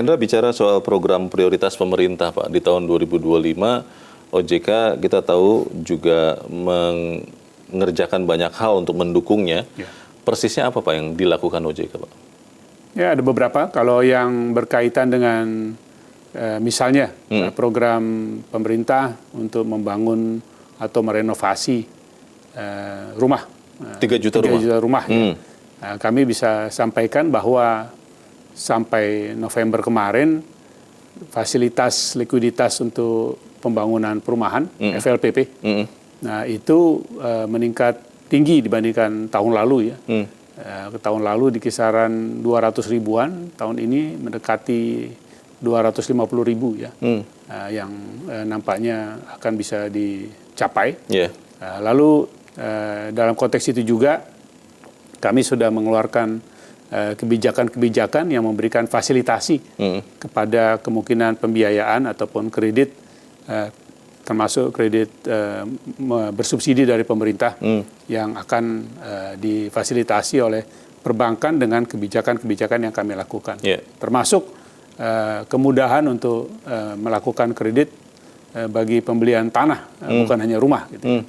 Mahendra bicara soal program prioritas pemerintah, Pak. Di tahun 2025, OJK kita tahu juga mengerjakan banyak hal untuk mendukungnya. Ya. Persisnya apa, Pak, yang dilakukan OJK, Pak? Ya, ada beberapa. Kalau yang berkaitan dengan misalnya program pemerintah untuk membangun atau merenovasi rumah. 3 juta rumah. Ya. Kami bisa sampaikan bahwa sampai November kemarin, fasilitas likuiditas untuk pembangunan perumahan, FLPP, nah itu meningkat tinggi dibandingkan tahun lalu ya. Tahun lalu di kisaran 200 ribuan, tahun ini mendekati 250 ribu ya, yang nampaknya akan bisa dicapai. Yeah. Lalu dalam konteks itu juga kami sudah mengeluarkan kebijakan-kebijakan yang memberikan fasilitasi kepada kemungkinan pembiayaan ataupun kredit, termasuk kredit bersubsidi dari pemerintah yang akan difasilitasi oleh perbankan dengan kebijakan-kebijakan yang kami lakukan. Yeah. Termasuk kemudahan untuk melakukan kredit bagi pembelian tanah, bukan hanya rumah. Gitu.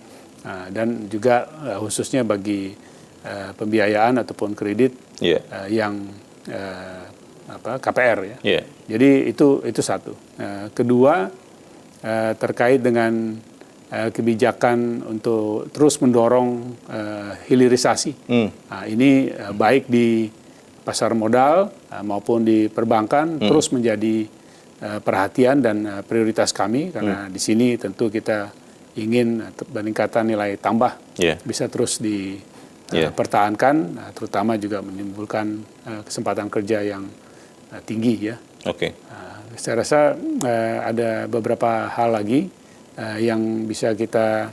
Dan juga khususnya bagi pembiayaan ataupun kredit yang KPR ya. Yeah. Jadi itu satu. Kedua, terkait dengan kebijakan untuk terus mendorong hilirisasi. Nah, ini baik di pasar modal maupun di perbankan terus menjadi perhatian dan prioritas kami karena di sini tentu kita ingin peningkatan nilai tambah bisa terus dipertahankan, terutama juga menimbulkan kesempatan kerja yang tinggi ya. Oke. Saya rasa ada beberapa hal lagi yang bisa kita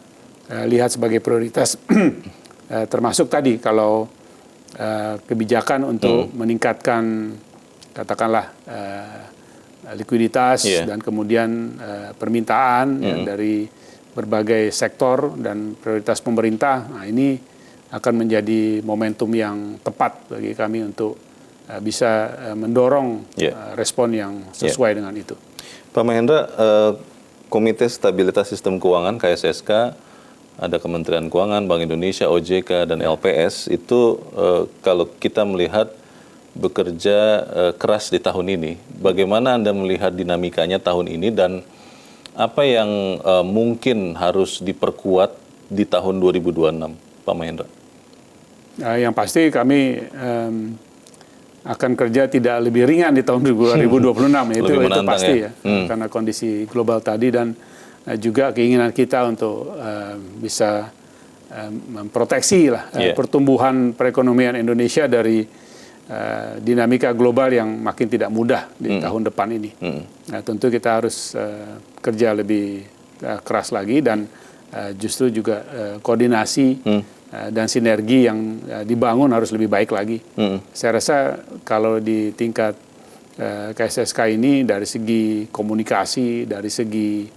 lihat sebagai prioritas, termasuk tadi kalau kebijakan untuk meningkatkan katakanlah likuiditas dan kemudian permintaan dari berbagai sektor dan prioritas pemerintah. Nah, ini akan menjadi momentum yang tepat bagi kami untuk bisa mendorong respon yang sesuai dengan itu. Pak Mahendra, Komite Stabilitas Sistem Keuangan KSSK, ada Kementerian Keuangan, Bank Indonesia, OJK, dan LPS itu kalau kita melihat bekerja keras di tahun ini. Bagaimana Anda melihat dinamikanya tahun ini dan apa yang mungkin harus diperkuat di tahun 2026, Pak Mahendra? Yang pasti kami akan kerja tidak lebih ringan di tahun 2026, itu pasti ya. Karena kondisi global tadi dan juga keinginan kita untuk bisa memproteksi pertumbuhan perekonomian Indonesia dari dinamika global yang makin tidak mudah di tahun depan ini. Nah, tentu kita harus kerja lebih keras lagi dan justru juga koordinasi dan sinergi yang dibangun harus lebih baik lagi. Saya rasa kalau di tingkat KSSK ini dari segi komunikasi, dari segi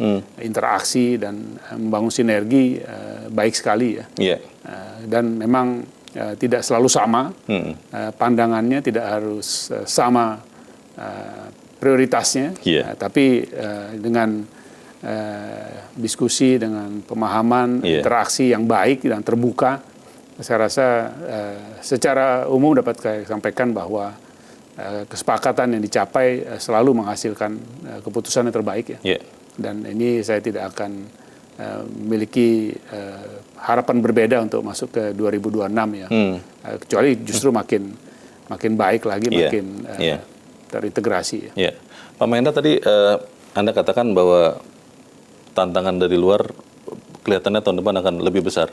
interaksi dan membangun sinergi baik sekali ya. Dan memang tidak selalu sama pandangannya, tidak harus sama prioritasnya, tapi dengan diskusi, dengan pemahaman, interaksi yang baik dan terbuka, saya rasa secara umum dapat saya sampaikan bahwa kesepakatan yang dicapai selalu menghasilkan keputusan yang terbaik ya. Dan ini saya tidak akan memiliki harapan berbeda untuk masuk ke 2026 ya. Kecuali justru makin baik lagi, makin terintegrasi ya. Pak Mahendra, tadi Anda katakan bahwa tantangan dari luar kelihatannya tahun depan akan lebih besar.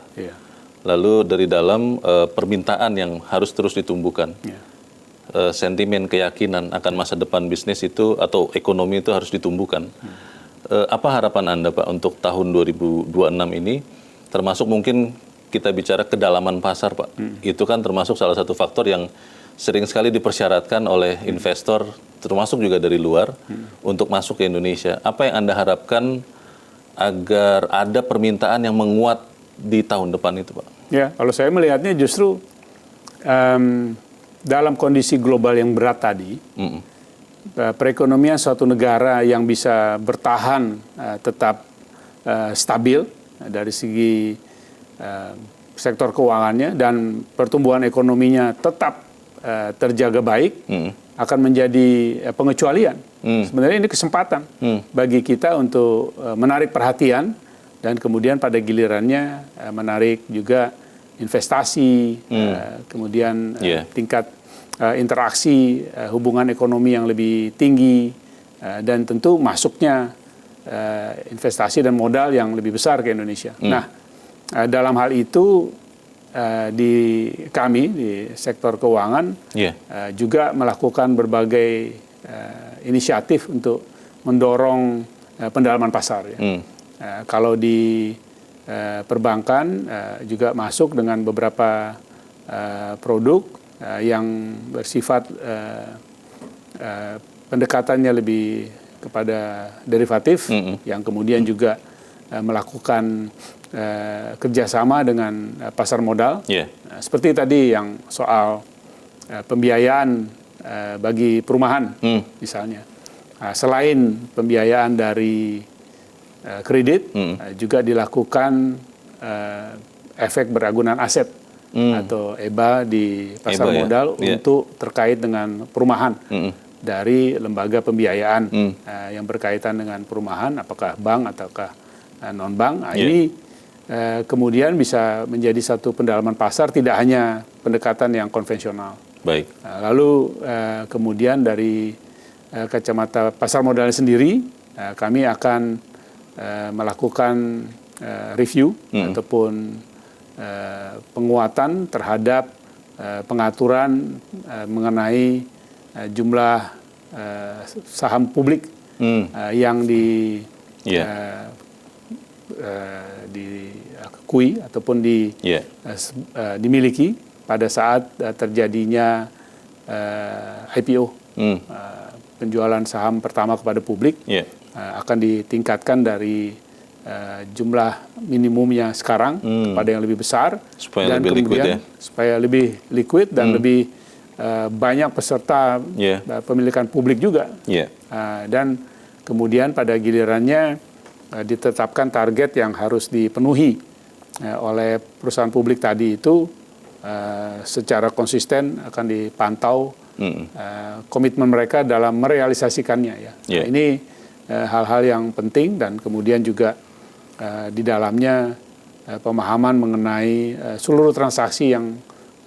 Lalu dari dalam permintaan yang harus terus ditumbuhkan. Sentimen keyakinan akan masa depan bisnis itu atau ekonomi itu harus ditumbuhkan. Apa harapan Anda, Pak, untuk tahun 2026 ini? Termasuk mungkin kita bicara kedalaman pasar, Pak. Itu kan termasuk salah satu faktor yang sering sekali dipersyaratkan oleh investor, termasuk juga dari luar, untuk masuk ke Indonesia. Apa yang Anda harapkan agar ada permintaan yang menguat di tahun depan itu, Pak? Ya, kalau saya melihatnya justru dalam kondisi global yang berat tadi, perekonomian suatu negara yang bisa bertahan tetap stabil dari segi sektor keuangannya dan pertumbuhan ekonominya tetap terjaga baik, akan menjadi pengecualian. Sebenarnya ini kesempatan bagi kita untuk menarik perhatian dan kemudian pada gilirannya menarik juga investasi, kemudian tingkat interaksi hubungan ekonomi yang lebih tinggi, dan tentu masuknya investasi dan modal yang lebih besar ke Indonesia. Nah, dalam hal itu di kami di sektor keuangan juga melakukan berbagai inisiatif untuk mendorong pendalaman pasar. Kalau di perbankan juga masuk dengan beberapa produk yang bersifat pendekatannya lebih kepada derivatif, yang kemudian juga melakukan kerjasama dengan pasar modal. Seperti tadi yang soal pembiayaan bagi perumahan misalnya. Selain pembiayaan dari kredit, juga dilakukan efek beragunan aset atau EBA di pasar modal untuk terkait dengan perumahan dari lembaga pembiayaan yang berkaitan dengan perumahan, apakah bank ataukah non-bank. Ini kemudian bisa menjadi satu pendalaman pasar, tidak hanya pendekatan yang konvensional. Lalu kemudian dari kacamata pasar modal sendiri, kami akan melakukan review ataupun penguatan terhadap pengaturan mengenai jumlah saham publik yang diakui ataupun dimiliki pada saat terjadinya IPO, penjualan saham pertama kepada publik, akan ditingkatkan dari jumlah minimumnya sekarang kepada yang lebih besar, supaya dan lebih kemudian liquid, supaya lebih liquid dan lebih banyak peserta pemilikan publik juga. Dan kemudian pada gilirannya ditetapkan target yang harus dipenuhi oleh perusahaan publik tadi itu secara konsisten akan dipantau komitmen mereka dalam merealisasikannya. Nah, ini hal-hal yang penting, dan kemudian juga di dalamnya pemahaman mengenai seluruh transaksi yang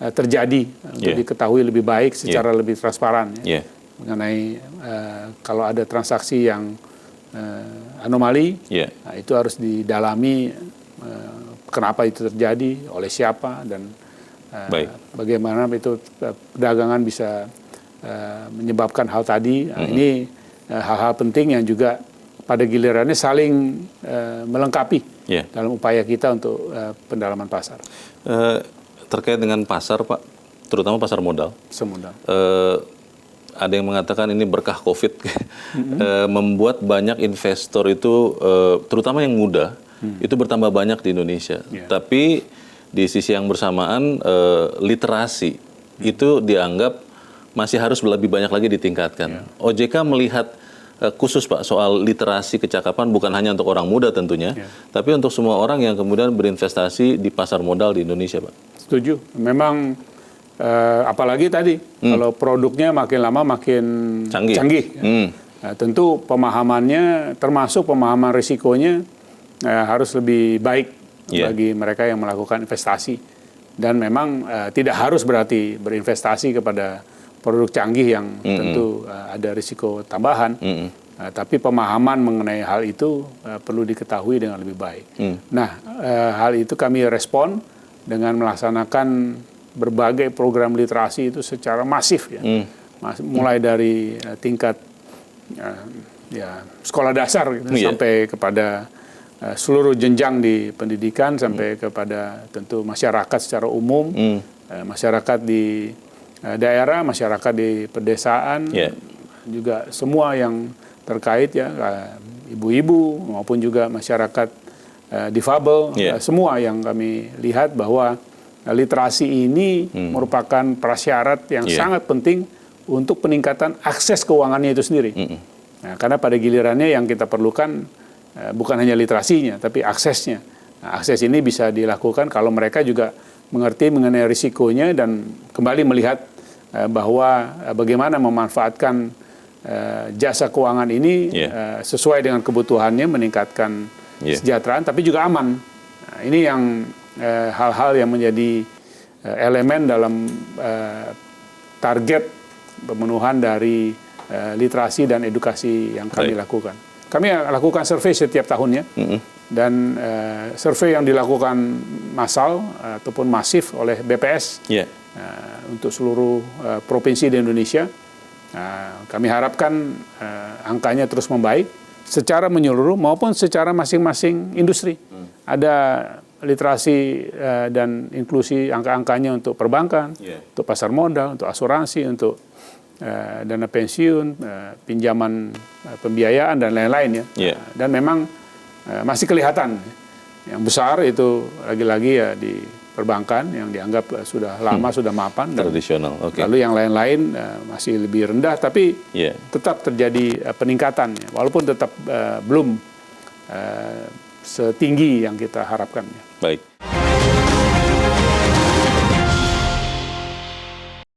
terjadi untuk diketahui lebih baik secara lebih transparan mengenai kalau ada transaksi yang anomali, nah, itu harus didalami kenapa itu terjadi, oleh siapa, dan bagaimana itu perdagangan bisa menyebabkan hal tadi. Nah, ini hal-hal penting yang juga pada gilirannya saling melengkapi dalam upaya kita untuk pendalaman pasar. Terkait dengan pasar, Pak, terutama pasar modal. Ada yang mengatakan ini berkah COVID membuat banyak investor itu, terutama yang muda, itu bertambah banyak di Indonesia. Tapi di sisi yang bersamaan literasi itu dianggap masih harus lebih banyak lagi ditingkatkan. OJK melihat khusus, Pak, soal literasi kecakapan bukan hanya untuk orang muda tentunya, tapi untuk semua orang yang kemudian berinvestasi di pasar modal di Indonesia, Pak. Setuju. Memang apalagi tadi kalau produknya makin lama makin canggih. Nah, tentu pemahamannya, termasuk pemahaman risikonya harus lebih baik bagi mereka yang melakukan investasi. Dan memang tidak harus berarti berinvestasi kepada produk canggih yang tentu ada risiko tambahan. Tapi pemahaman mengenai hal itu perlu diketahui dengan lebih baik. Nah, hal itu kami respon dengan melaksanakan berbagai program literasi itu secara masif, mulai dari tingkat sekolah dasar gitu, sampai kepada seluruh jenjang di pendidikan, sampai kepada tentu masyarakat secara umum, masyarakat di daerah, masyarakat di pedesaan, juga semua yang terkait, ibu-ibu maupun juga masyarakat difabel, semua yang kami lihat bahwa literasi ini merupakan prasyarat yang sangat penting untuk peningkatan akses keuangannya itu sendiri. Nah, karena pada gilirannya yang kita perlukan bukan hanya literasinya, tapi aksesnya. Nah, akses ini bisa dilakukan kalau mereka juga mengerti mengenai risikonya dan kembali melihat bahwa bagaimana memanfaatkan jasa keuangan ini sesuai dengan kebutuhannya, meningkatkan kesejahteraan, tapi juga aman. Nah, ini yang hal-hal yang menjadi elemen dalam target pemenuhan dari literasi dan edukasi yang kami lakukan. Kami lakukan survei setiap tahunnya, dan survei yang dilakukan massal ataupun masif oleh BPS untuk seluruh provinsi di Indonesia. Kami harapkan angkanya terus membaik secara menyeluruh maupun secara masing-masing industri. Ada literasi dan inklusi angka-angkanya untuk perbankan, untuk pasar modal, untuk asuransi, untuk dana pensiun, pinjaman pembiayaan dan lain-lain ya. Dan memang masih kelihatan yang besar itu lagi-lagi ya di perbankan yang dianggap sudah lama sudah mapan, tradisional. Lalu yang lain-lain masih lebih rendah, tapi tetap terjadi peningkatan, walaupun tetap belum setinggi yang kita harapkan. Baik.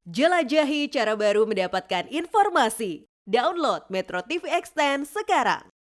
Jelajahi cara baru mendapatkan informasi. Download Metro TV Extend sekarang.